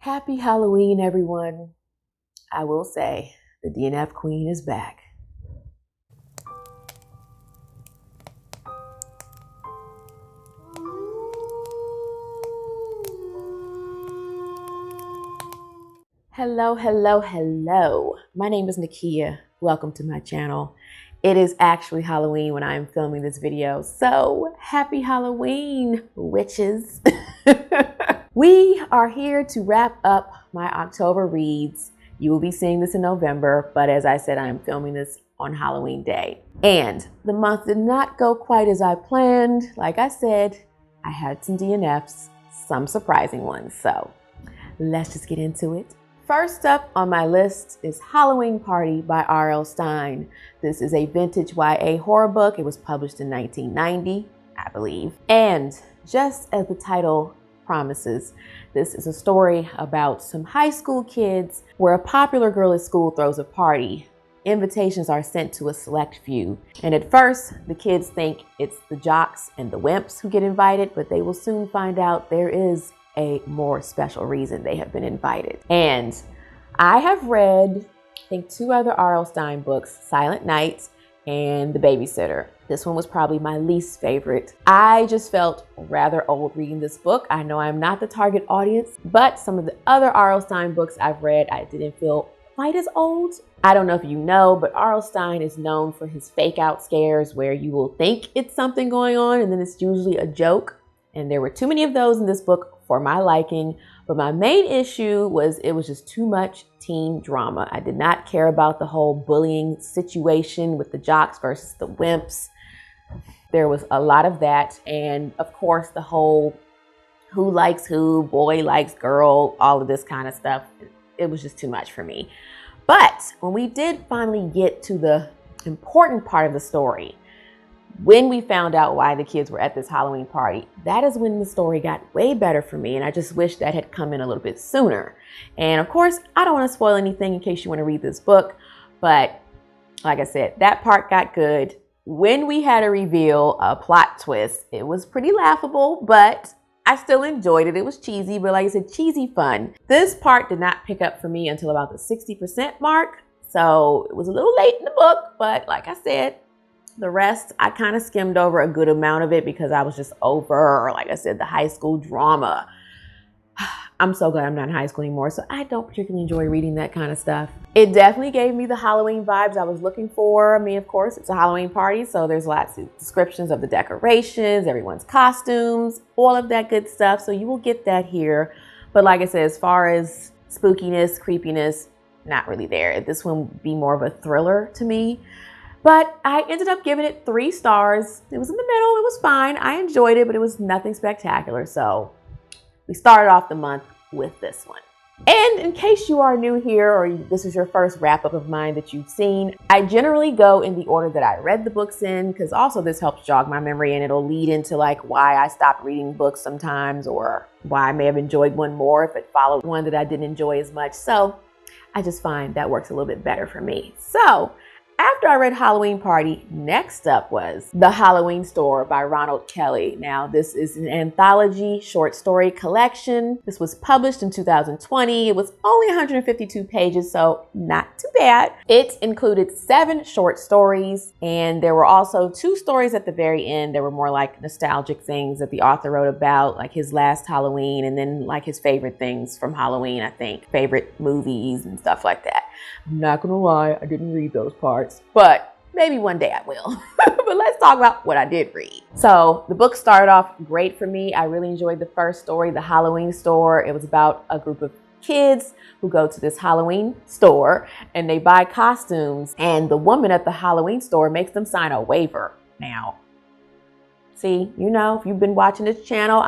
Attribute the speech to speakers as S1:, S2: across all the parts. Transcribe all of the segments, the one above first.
S1: Happy Halloween, everyone. I will say the DNF Queen is back. Hello, hello, hello. My name is Nakia. Welcome to my channel. It is actually Halloween when I am filming this video, so happy Halloween, witches. We are here to wrap up my October reads. You will be seeing this in November, but as I said, I am filming this on Halloween Day. And the month did not go quite as I planned. Like I said, I had some DNFs, some surprising ones, so let's just get into it. First up on my list is Halloween Party by R.L. Stine. This is a vintage YA horror book. It was published in 1990, I believe. And just as the title promises, this is a story about some high school kids where a popular girl at school throws a party. Invitations are sent to a select few. And at first, the kids think it's the jocks and the wimps who get invited, but they will soon find out there is a more special reason they have been invited. And I have read, I think, two other R.L. Stine books, Silent Night and The Babysitter. This one was probably my least favorite. I just felt rather old reading this book. I know I'm not the target audience, but some of the other R.L. Stine books I've read, I didn't feel quite as old. I don't know if you know, but R.L. Stine is known for his fake out scares where you will think it's something going on and then it's usually a joke. And there were too many of those in this book for my liking. But my main issue was it was just too much teen drama. I did not care about the whole bullying situation with the jocks versus the wimps. There was a lot of that. And of course, the whole who likes who, boy likes girl, all of this kind of stuff. It was just too much for me. But when we did finally get to the important part of the story, when we found out why the kids were at this Halloween party, that is when the story got way better for me. And I just wish that had come in a little bit sooner. And of course, I don't want to spoil anything in case you want to read this book. But like I said, that part got good. When we had a reveal, a plot twist, it was pretty laughable, but I still enjoyed it. It was cheesy, but like I said, cheesy fun. This part did not pick up for me until about the 60% mark. So it was a little late in the book, but like I said, the rest, I kind of skimmed over a good amount of it because I was just over, like I said, the high school drama. I'm so glad I'm not in high school anymore, so I don't particularly enjoy reading that kind of stuff. It definitely gave me the Halloween vibes I was looking for. I mean, of course, it's a Halloween party, so there's lots of descriptions of the decorations, everyone's costumes, all of that good stuff. So you will get that here. But like I said, as far as spookiness, creepiness, not really there. This one would be more of a thriller to me. But I ended up giving it 3 stars. It was in the middle. It was fine. I enjoyed it, but it was nothing spectacular. So we started off the month with this one. And in case you are new here or this is your first wrap up of mine that you've seen, I generally go in the order that I read the books in because also this helps jog my memory and it'll lead into like why I stopped reading books sometimes or why I may have enjoyed one more if it followed one that I didn't enjoy as much. So I just find that works a little bit better for me. So after I read Halloween Party, next up was The Halloween Store by Ronald Kelly. Now, this is an anthology short story collection. This was published in 2020. It was only 152 pages, so not too bad. It included 7 short stories, and there were also 2 stories at the very end. There were more like nostalgic things that the author wrote about, like his last Halloween, and then like his favorite things from Halloween, I think, favorite movies and stuff like that. I'm not gonna lie, I didn't read those parts, but maybe one day I will. But let's talk about what I did read. So the book started off great for me. I really enjoyed the first story, The Halloween Store. It was about a group of kids who go to this Halloween store and they buy costumes, and the woman at the Halloween store makes them sign a waiver. Now, see, you know, if you've been watching this channel,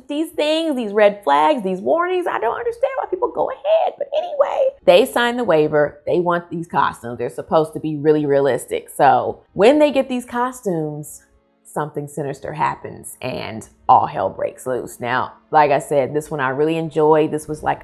S1: these things, these red flags, these warnings, I don't understand why people go ahead. But anyway, they sign the waiver. They want these costumes. They're supposed to be really realistic. So when they get these costumes, something sinister happens and all hell breaks loose. Now, like I said, this one I really enjoyed. This was like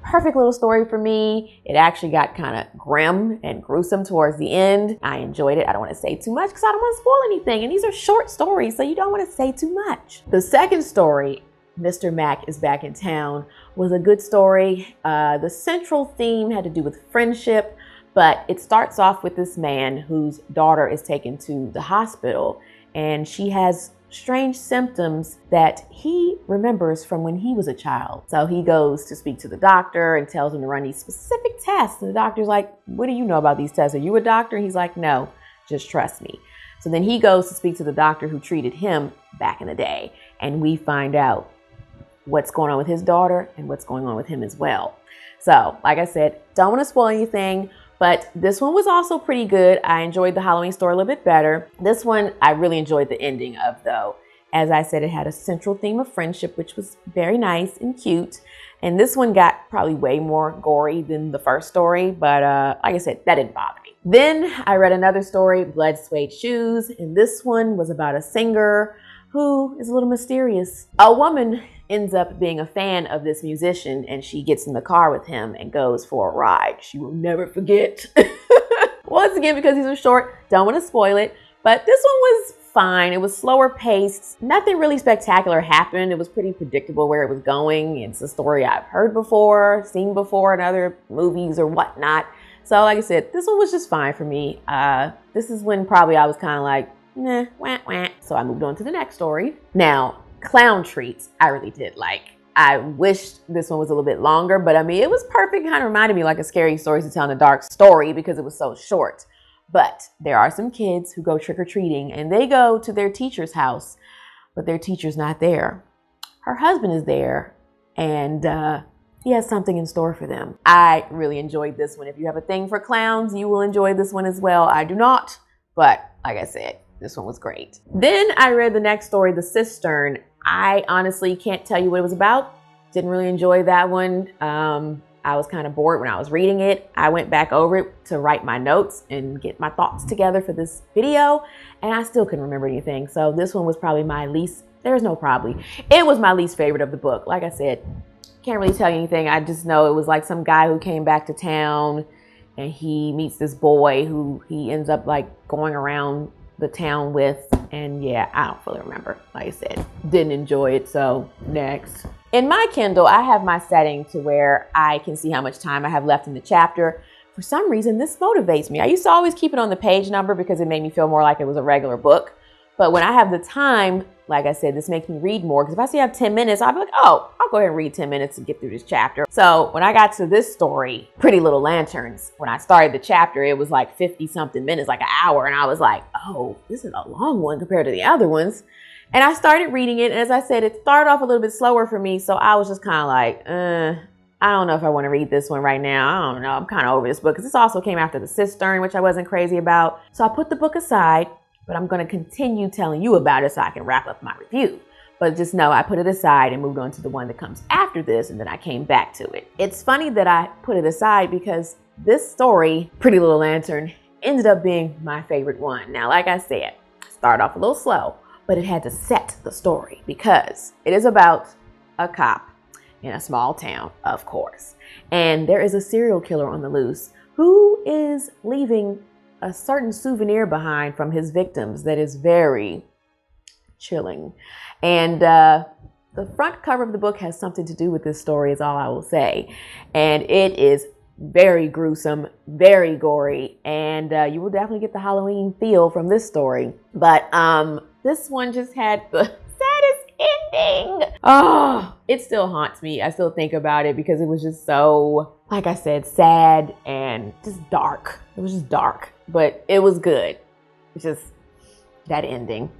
S1: perfect little story for me. It actually got kind of grim and gruesome towards the end. I enjoyed it. I don't want to say too much because I don't want to spoil anything. And these are short stories, so you don't want to say too much. The second story, Mr. Mac is Back in Town, was a good story. The central theme had to do with friendship, but it starts off with this man whose daughter is taken to the hospital, and she has strange symptoms that he remembers from when he was a child. So he goes to speak to the doctor and tells him to run these specific tests. And the doctor's like, what do you know about these tests? Are you a doctor? And he's like, no, just trust me. So then he goes to speak to the doctor who treated him back in the day. And we find out what's going on with his daughter and what's going on with him as well. So like I said, don't want to spoil anything, but this one was also pretty good. I enjoyed the Halloween story a little bit better. This one, I really enjoyed the ending of, though. As I said, it had a central theme of friendship, which was very nice and cute. And this one got probably way more gory than the first story, but like I said, that didn't bother me. Then I read another story, Blood, Suede Shoes, and this one was about a singer who is a little mysterious. A woman ends up being a fan of this musician, and she gets in the car with him and goes for a ride. She will never forget. Once again, because these are short, don't want to spoil it, but this one was fine. It was slower paced. Nothing really spectacular happened. It was pretty predictable where it was going. It's a story I've heard before, seen before in other movies or whatnot. So like I said, this one was just fine for me. This is when probably I was kind of like, nah, wah, wah. So I moved on to the next story. Now, Clown Treats, I really did like. I wished this one was a little bit longer, but I mean, it was perfect. Kind of reminded me like a Scary Stories to Tell in the Dark story because it was so short. But there are some kids who go trick-or-treating and they go to their teacher's house, but their teacher's not there. Her husband is there and he has something in store for them. I really enjoyed this one. If you have a thing for clowns, you will enjoy this one as well. I do not, but like I said, this one was great. Then I read the next story, The Cistern. I honestly can't tell you what it was about. Didn't really enjoy that one. I was kind of bored when I was reading it. I went back over it to write my notes and get my thoughts together for this video, and I still couldn't remember anything. So this one was probably my least, there's no probably. It was my least favorite of the book. Like I said, can't really tell you anything. I just know it was like some guy who came back to town and he meets this boy who he ends up like going around the town with, and yeah, I don't fully remember. Like I said, didn't enjoy it, so next. In my Kindle, I have my setting to where I can see how much time I have left in the chapter. For some reason, this motivates me. I used to always keep it on the page number because it made me feel more like it was a regular book. But when I have the time, like I said, this makes me read more, because if I see I have 10 minutes, I'll be like, oh, I'll go ahead and read 10 minutes to get through this chapter. So when I got to this story, Pretty Little Lanterns, when I started the chapter, it was like 50 something minutes, like an hour. And I was like, oh, this is a long one compared to the other ones. And I started reading it. And as I said, it started off a little bit slower for me. So I was just kind of like, I don't know if I want to read this one right now. I don't know. I'm kind of over this book because this also came after The Cistern, which I wasn't crazy about. So I put the book aside, but I'm going to continue telling you about it so I can wrap up my review. But just know I put it aside and moved on to the one that comes after this, and then I came back to it. It's funny that I put it aside because this story, Pretty Little Lantern, ended up being my favorite one. Now, like I said, started off a little slow, but it had to set the story because it is about a cop in a small town, of course. And there is a serial killer on the loose who is leaving a certain souvenir behind from his victims that is very chilling. And the front cover of the book has something to do with this story, is all I will say. And it is very gruesome, very gory, and you will definitely get the Halloween feel from this story. But this one just had the saddest ending. Oh, it still haunts me. I still think about it because it was just so, like I said, sad and just dark. It was just dark, but it was good. It's just that ending.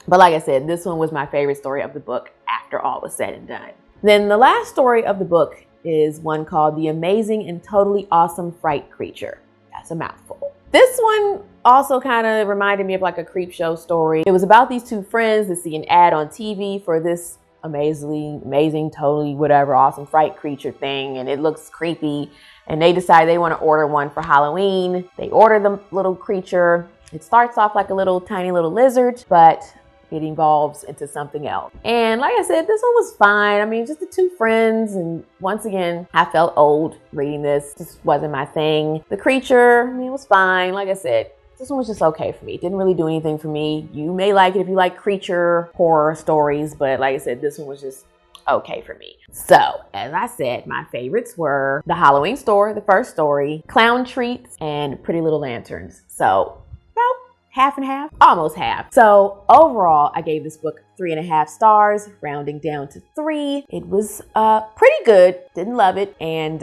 S1: But like I said, this one was my favorite story of the book after all was said and done. Then the last story of the book is one called The Amazing and Totally Awesome Fright Creature. That's a mouthful. This one also kind of reminded me of like a creep show story. It was about these two friends that see an ad on TV for this amazing, totally whatever, awesome fright creature thing, and it looks creepy, and they decide they want to order one for Halloween. They order the little creature. It starts off like a little tiny little lizard, but it evolves into something else. And like I said, this one was fine. I mean, just the two friends. And once again, I felt old reading this. Just wasn't my thing. The creature, I mean, it was fine. Like I said, this one was just okay for me. It didn't really do anything for me. You may like it if you like creature horror stories, but like I said, this one was just okay for me. So, as I said, my favorites were The Halloween Store, the first story, Clown Treats, and Pretty Little Lanterns. So, about half and half, almost half. So, overall, I gave this book 3.5 stars, rounding down to 3. It was pretty good. Didn't love it. And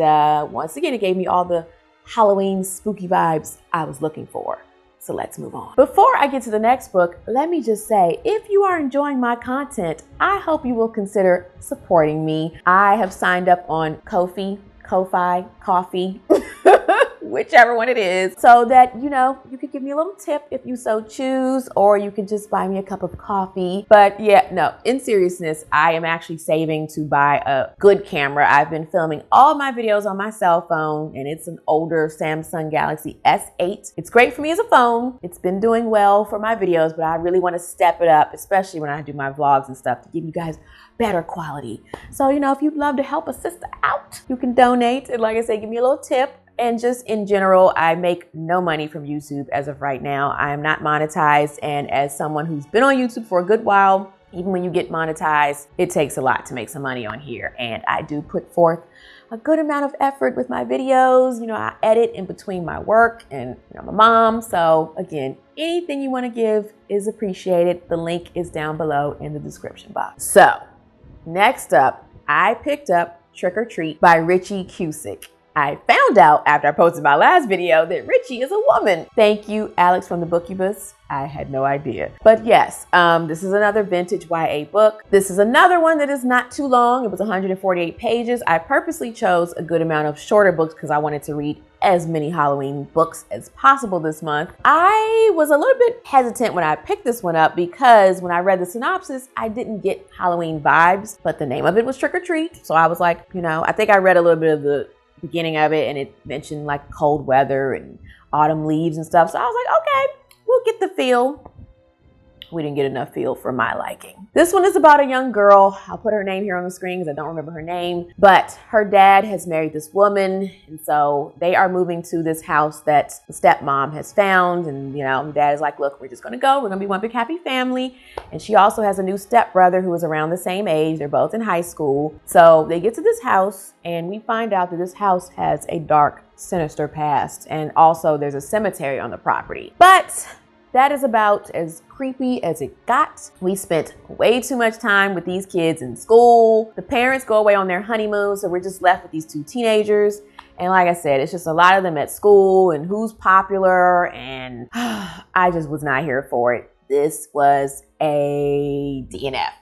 S1: once again, it gave me all the Halloween spooky vibes I was looking for. So let's move on. Before I get to the next book, let me just say, if you are enjoying my content, I hope you will consider supporting me. I have signed up on Ko-fi, Coffee, whichever one it is, so that, you know, you could give me a little tip if you so choose, or you can just buy me a cup of coffee. But yeah, no, in seriousness, I am actually saving to buy a good camera. I've been filming all my videos on my cell phone, and it's an older Samsung Galaxy S8. It's great for me as a phone. It's been doing well for my videos, but I really want to step it up, especially when I do my vlogs and stuff, to give you guys better quality. So, you know, if you'd love to help a sister out, you can donate. And like I say, give me a little tip. And just in general, I make no money from YouTube as of right now. I am not monetized. And as someone who's been on YouTube for a good while, even when you get monetized, it takes a lot to make some money on here. And I do put forth a good amount of effort with my videos. You know, I edit in between my work, and you know, I'm a mom. So again, anything you want to give is appreciated. The link is down below in the description box. So next up, I picked up Trick or Treat by Richie Cusick. I found out after I posted my last video that Richie is a woman. Thank you, Alex from the BOOKTUBERS. I had no idea. But yes, this is another vintage YA book. This is another one that is not too long. It was 148 pages. I purposely chose a good amount of shorter books because I wanted to read as many Halloween books as possible this month. I was a little bit hesitant when I picked this one up because when I read the synopsis, I didn't get Halloween vibes, but the name of it was Trick or Treat. So I was like, you know, I think I read a little bit of the beginning of it, and it mentioned like cold weather and autumn leaves and stuff. So I was like, okay, we'll get the feel. We didn't get enough feel for my liking. This one is about a young girl. I'll put her name here on the screen because I don't remember her name, but her dad has married this woman. And so they are moving to this house that the stepmom has found. And, you know, dad is like, look, we're just going to go. We're going to be one big happy family. And she also has a new stepbrother who is around the same age. They're both in high school. So they get to this house and we find out that this house has a dark, sinister past. And also there's a cemetery on the property. But that is about as creepy as it got. We spent way too much time with these kids in school. The parents go away on their honeymoon, so we're just left with these two teenagers. And like I said, it's just a lot of them at school and who's popular, and I just was not here for it. This was a DNF.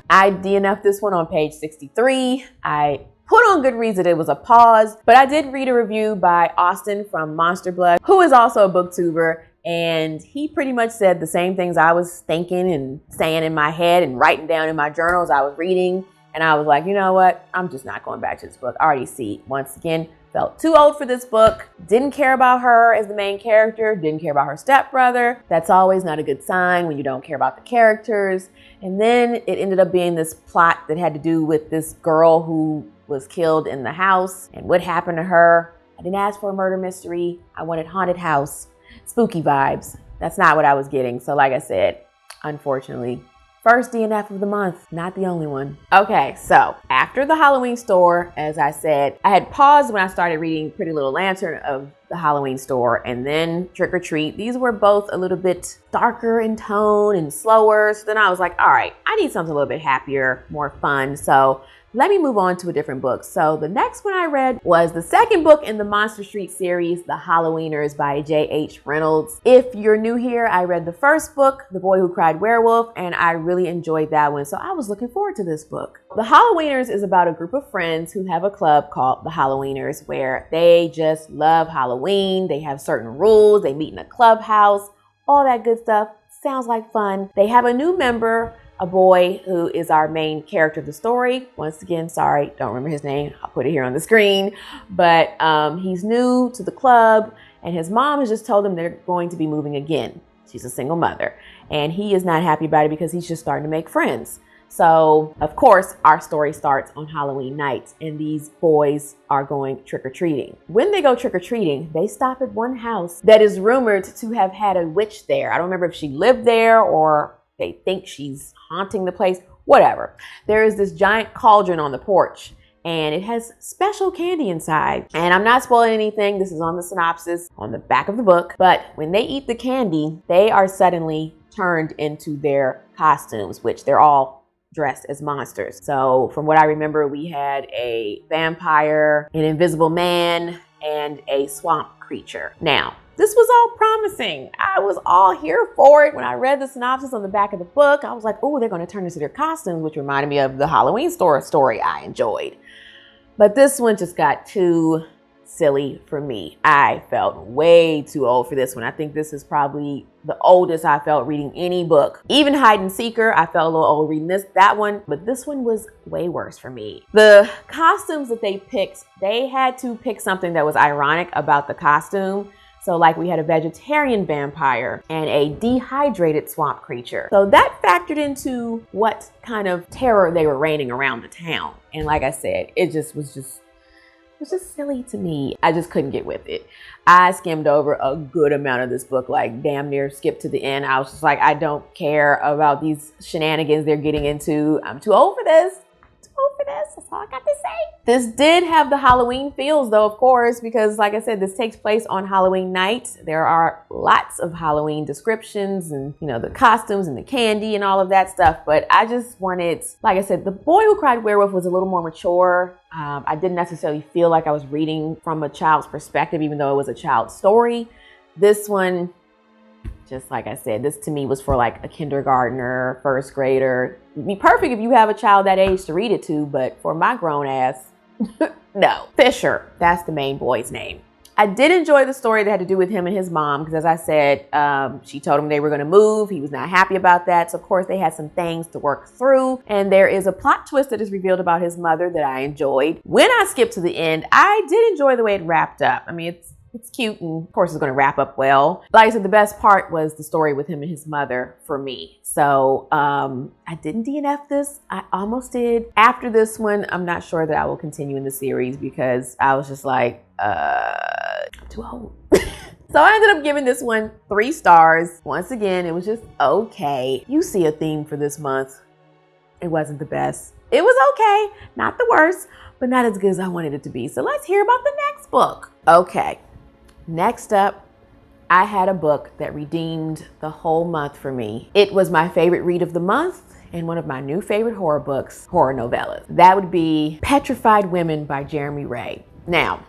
S1: I DNF'd this one on page 63. I put on Goodreads that it was a pause, but I did read a review by Austin from Monster Blood, who is also a booktuber. And he pretty much said the same things I was thinking and saying in my head and writing down in my journals I was reading. And I was like, you know what? I'm just not going back to this book. I already see, once again, felt too old for this book. Didn't care about her as the main character. Didn't care about her stepbrother. That's always not a good sign when you don't care about the characters. And then it ended up being this plot that had to do with this girl who was killed in the house and what happened to her. I didn't ask for a murder mystery. I wanted haunted house. Spooky vibes. That's not what I was getting. So like I said, unfortunately, first DNF of the month, not the only one. Okay, so after the Halloween Store, as I said, I had paused when I started reading Pretty Little Lantern of the Halloween Store and then Trick or Treat. These were both a little bit darker in tone and slower. So then I was like, all right, I need something a little bit happier, more fun. So let me move on to a different book. So the next one I read was the second book in the Monster Street series, The Halloweeners by J.H. Reynolds. If you're new here, I read the first book, The Boy Who Cried Werewolf, and I really enjoyed that one. So I was looking forward to this book. The Halloweeners is about a group of friends who have a club called The Halloweeners where they just love Halloween. They have certain rules. They meet in a clubhouse, all that good stuff. Sounds like fun. They have a new member, a boy who is our main character of the story. Once again, sorry, don't remember his name. I'll put it here on the screen. But he's new to the club and his mom has just told him they're going to be moving again. She's a single mother and he is not happy about it because he's just starting to make friends. So of course, our story starts on Halloween night and these boys are going trick-or-treating. When they go trick-or-treating, they stop at one house that is rumored to have had a witch there. I don't remember if she lived there or they think she's haunting the place. whatever. There is this giant cauldron on the porch, and it has special candy inside. And I'm not spoiling anything. This is on the synopsis on the back of the book. But when they eat the candy, they are suddenly turned into their costumes, which they're all dressed as monsters. So from what I remember, we had a vampire, an invisible man, and a swamp creature. Now, this was all promising. I was all here for it. When I read the synopsis on the back of the book, I was like, oh, they're going to turn into their costumes, which reminded me of the Halloween store story I enjoyed. But this one just got too silly for me. I felt way too old for this one. I think this is probably the oldest I felt reading any book. Even Hide and Seeker, I felt a little old reading that one, but this one was way worse for me. The costumes that they picked, they had to pick something that was ironic about the costume. So like we had a vegetarian vampire and a dehydrated swamp creature. So that factored into what kind of terror they were raining around the town. And like I said, it was just silly to me. I just couldn't get with it. I skimmed over a good amount of this book, like damn near skipped to the end. I was just like, I don't care about these shenanigans they're getting into. I'm too old for this. That's all I got to say. This did have the Halloween feels though, of course, because like I said, this takes place on Halloween night. There are lots of Halloween descriptions and, you know, the costumes and the candy and all of that stuff. But I just wanted, like I said, The Boy Who Cried Werewolf was a little more mature. I didn't necessarily feel like I was reading from a child's perspective, even though it was a child's story. This one, just like I said, this to me was for like a kindergartner, first grader. It'd be perfect if you have a child that age to read it to, but for my grown ass, no. Fisher, that's the main boy's name. I did enjoy the story that had to do with him and his mom, because as I said, she told him they were going to move. He was not happy about that. So of course they had some things to work through. And there is a plot twist that is revealed about his mother that I enjoyed. When I skipped to the end, I did enjoy the way it wrapped up. I mean, it's cute, and of course it's going to wrap up well. Like I said, the best part was the story with him and his mother for me. So I didn't DNF this. I almost did. After this one, I'm not sure that I will continue in the series because I was just like, I'm too old. So I ended up giving this one 3 stars. Once again, it was just okay. You see a theme for this month. It wasn't the best. It was okay, not the worst, but not as good as I wanted it to be. So let's hear about the next book. Okay. Next up, I had a book that redeemed the whole month for me. It was my favorite read of the month and one of my new favorite horror books, horror novellas. That would be Petrified Women by Jeremy Ray. Now,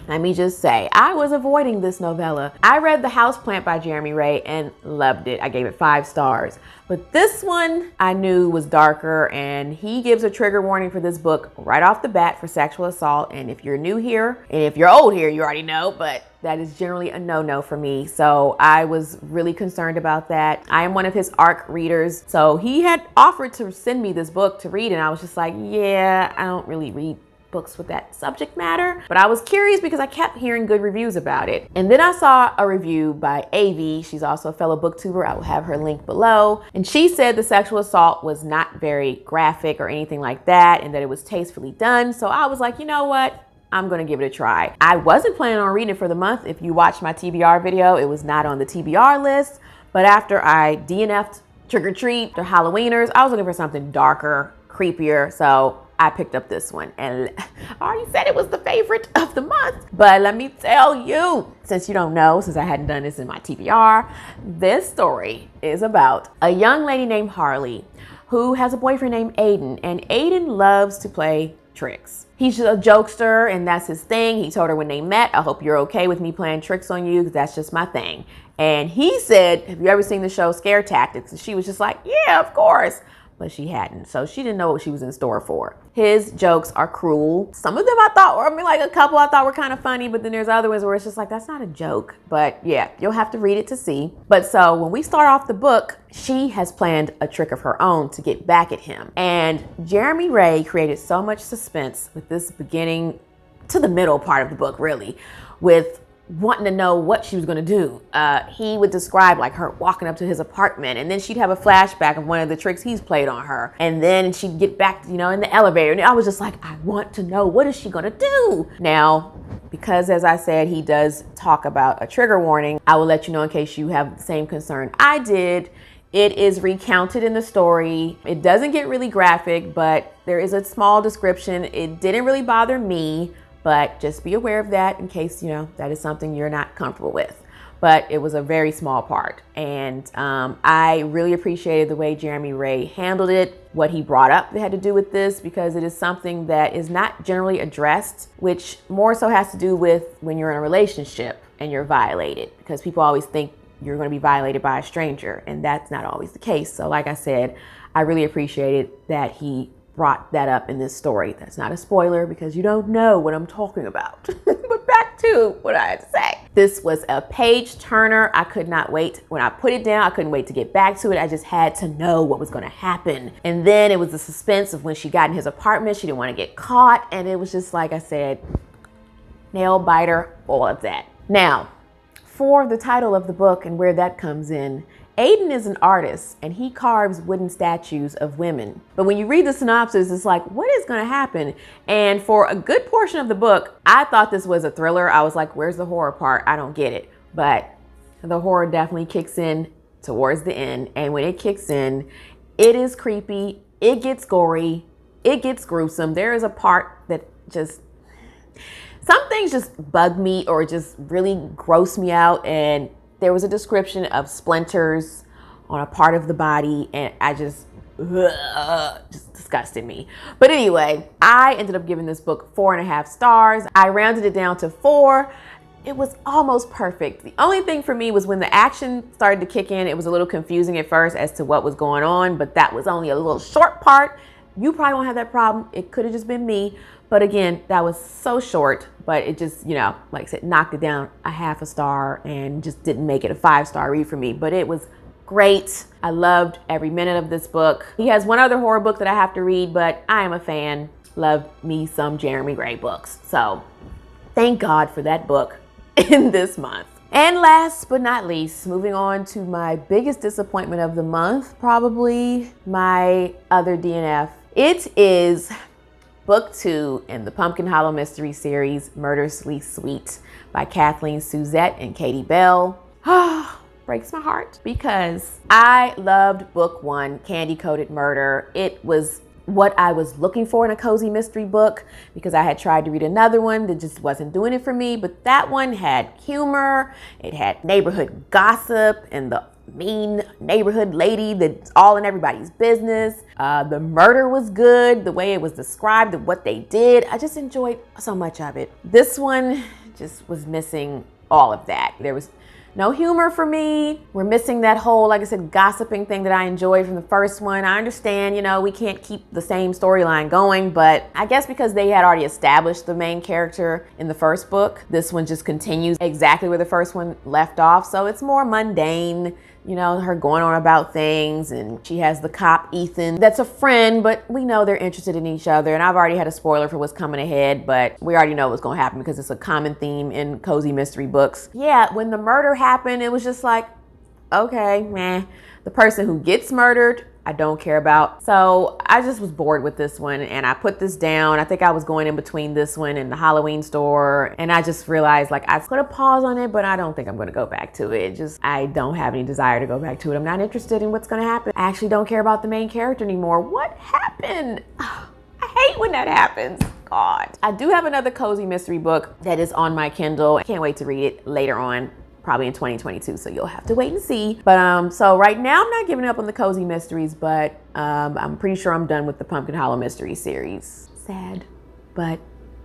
S1: let me just say, I was avoiding this novella. I read The Houseplant by Jeremy Ray and loved it. I gave it 5 stars. But this one I knew was darker, and he gives a trigger warning for this book right off the bat for sexual assault. And if you're new here, and if you're old here, you already know, but that is generally a no-no for me. So I was really concerned about that. I am one of his ARC readers. So he had offered to send me this book to read, and I was just like, yeah, I don't really read books with that subject matter, but I was curious because I kept hearing good reviews about it. And then I saw a review by Avey. She's also a fellow booktuber. I will have her link below. And she said the sexual assault was not very graphic or anything like that, and that it was tastefully done. So I was like, you know what? I'm gonna give it a try. I wasn't planning on reading it for the month. If you watched my TBR video, it was not on the TBR list. But after I DNF'd Trick or Treat or Halloweeners, I was looking for something darker, creepier. So I picked up this one, and I already said it was the favorite of the month. But let me tell you, since you don't know, since I hadn't done this in my TBR, this story is about a young lady named Harley who has a boyfriend named Aiden, and Aiden loves to play tricks. He's just a jokester, and that's his thing. He told her when they met, I hope you're okay with me playing tricks on you, because that's just my thing. And he said, have you ever seen the show Scare Tactics? And she was just like, yeah, of course. But she hadn't. So she didn't know what she was in store for. His jokes are cruel. Some of them I thought were, like a couple I thought were kind of funny, but then there's other ones where it's just like, that's not a joke. But yeah, you'll have to read it to see. But so when we start off the book, she has planned a trick of her own to get back at him. And Jeremy Ray created so much suspense with this beginning to the middle part of the book, really, with wanting to know what she was going to do. He would describe like her walking up to his apartment, and then she'd have a flashback of one of the tricks he's played on her, and then she'd get back, you know, in the elevator, and I was just like, I want to know, what is she going to do? Now, because as I said, he does talk about a trigger warning, I will let you know in case you have the same concern I did. It is recounted in the story. It doesn't get really graphic, but there is a small description. It didn't really bother me, but just be aware of that in case, that is something you're not comfortable with. But it was a very small part. And I really appreciated the way Jeremy Ray handled it, what he brought up that had to do with this, because it is something that is not generally addressed, which more so has to do with when you're in a relationship and you're violated, because people always think you're going to be violated by a stranger, and that's not always the case. So like I said, I really appreciated that he brought that up in this story. That's not a spoiler because you don't know what I'm talking about. But back to what I had to say. This was a page turner. I could not wait. When I put it down, I couldn't wait to get back to it. I just had to know what was going to happen. And then it was the suspense of when she got in his apartment. She didn't want to get caught. And it was just, like I said, nail biter, all of that. Now, for the title of the book and where that comes in, Aiden is an artist and he carves wooden statues of women. But when you read the synopsis, it's like, what is going to happen? And for a good portion of the book, I thought this was a thriller. I was like, where's the horror part? I don't get it. But the horror definitely kicks in towards the end. And when it kicks in, it is creepy. It gets gory. It gets gruesome. There is a part that just... some things just bug me or just really gross me out. And there was a description of splinters on a part of the body, and I just disgusted me. But anyway, I ended up giving this book 4.5 stars. I rounded it down to 4. It was almost perfect. The only thing for me was when the action started to kick in, it was a little confusing at first as to what was going on, but that was only a little short part. You probably won't have that problem. It could have just been me. But again, that was so short, but it just, like I said, knocked it down a 0.5 star and just didn't make it a 5-star read for me. But it was great. I loved every minute of this book. He has one other horror book that I have to read, but I am a fan. Love me some Jeremy Ray books. So thank God for that book in this month. And last but not least, moving on to my biggest disappointment of the month, probably my other DNF. It is Book 2 in the Pumpkin Hollow Mystery Series, Murderously Sweet by Kathleen Suzette and Katie Bell. Breaks my heart because I loved Book 1, Candy Coated Murder. It was what I was looking for in a cozy mystery book because I had tried to read another one that just wasn't doing it for me. But that one had humor, it had neighborhood gossip and the mean neighborhood lady that's all in everybody's business. The murder was good, the way it was described, what they did. I just enjoyed so much of it. This one just was missing all of that. There was no humor for me. We're missing that whole, like I said, gossiping thing that I enjoyed from the first one. I understand, we can't keep the same storyline going, but I guess because they had already established the main character in the first book, this one just continues exactly where the first one left off. So it's more mundane, her going on about things, and she has the cop, Ethan, that's a friend, but we know they're interested in each other. And I've already had a spoiler for what's coming ahead, but we already know what's going to happen because it's a common theme in cozy mystery books. Yeah, when the murder happened, it was just like, okay, meh. The person who gets murdered, I don't care about. So I just was bored with this one and I put this down. I think I was going in between this one and the Halloween store, and I just realized I put a pause on it, but I don't think I'm going to go back to it. I don't have any desire to go back to it. I'm not interested in what's going to happen. I actually don't care about the main character anymore. What happened? I hate when that happens. God. I do have another cozy mystery book that is on my Kindle. I can't wait to read it later on. Probably in 2022, so you'll have to wait and see. But so right now I'm not giving up on the cozy mysteries, but I'm pretty sure I'm done with the Pumpkin Hollow Mystery series. Sad, but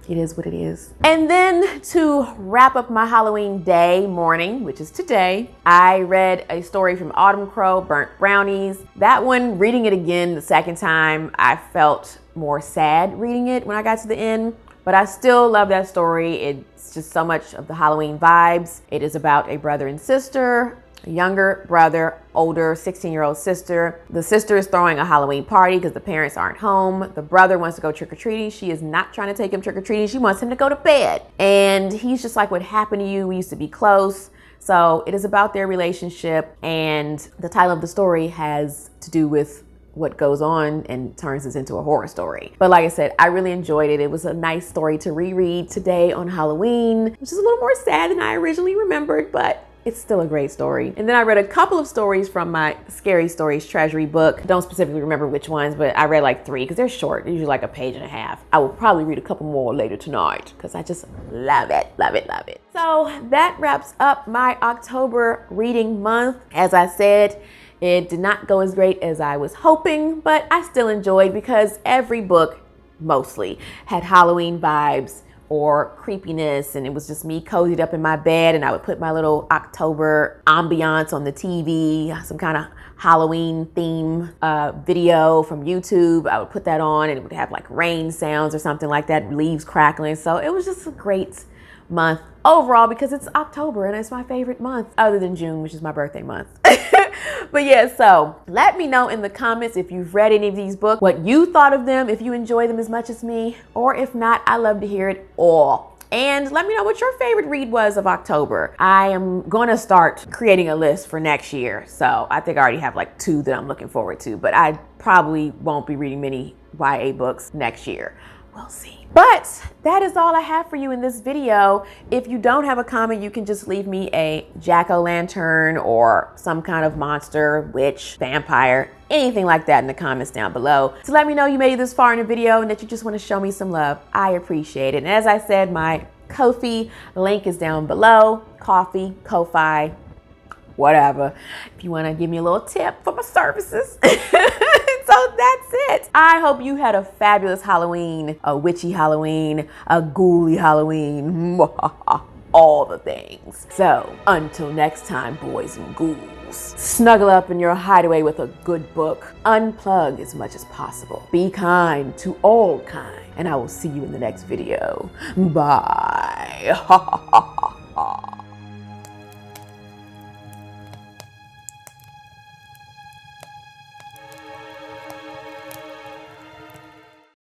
S1: it is what it is. And then to wrap up my Halloween day morning, which is today, I read a story from Autumn Crow, Burnt Brownies. That one, reading it again the second time, I felt more sad reading it when I got to the end. But I still love that story. It's just so much of the Halloween vibes. It is about a brother and sister, a younger brother, older 16-year-old sister. The sister is throwing a Halloween party because the parents aren't home. The brother wants to go trick-or-treating. She is not trying to take him trick-or-treating. She wants him to go to bed. And he's just like, what happened to you? We used to be close. So it is about their relationship. And the title of the story has to do with what goes on and turns this into a horror story. But like I said, I really enjoyed it. It was a nice story to reread today on Halloween, which is a little more sad than I originally remembered, but it's still a great story. And then I read a couple of stories from my Scary Stories Treasury book. Don't specifically remember which ones, but I read like 3 because they're short, usually like a page and a half. I will probably read a couple more later tonight because I just love it, love it, love it. So that wraps up my October reading month. As I said, it did not go as great as I was hoping, but I still enjoyed because every book mostly had Halloween vibes or creepiness, and it was just me cozied up in my bed, and I would put my little October ambiance on the TV, some kind of Halloween theme video from YouTube. I would put that on and it would have like rain sounds or something like that, leaves crackling. So it was just a great month overall because it's October and it's my favorite month other than June, which is my birthday month. But yeah, so let me know in the comments if you've read any of these books, what you thought of them, if you enjoy them as much as me, or if not, I love to hear it all. And let me know what your favorite read was of October. I am going to start creating a list for next year. So I think I already have like 2 that I'm looking forward to, but I probably won't be reading many YA books next year. We'll see. But that is all I have for you in this video. If you don't have a comment, you can just leave me a jack-o'-lantern or some kind of monster, witch, vampire, anything like that in the comments down below. So let me know you made it this far in the video and that you just want to show me some love. I appreciate it. And as I said, my Ko-fi link is down below. Coffee, Ko-fi, whatever. If you want to give me a little tip for my services. So that's it. I hope you had a fabulous Halloween, a witchy Halloween, a ghouly Halloween, all the things. So until next time, boys and ghouls, snuggle up in your hideaway with a good book. Unplug as much as possible. Be kind to all kind. And I will see you in the next video. Bye.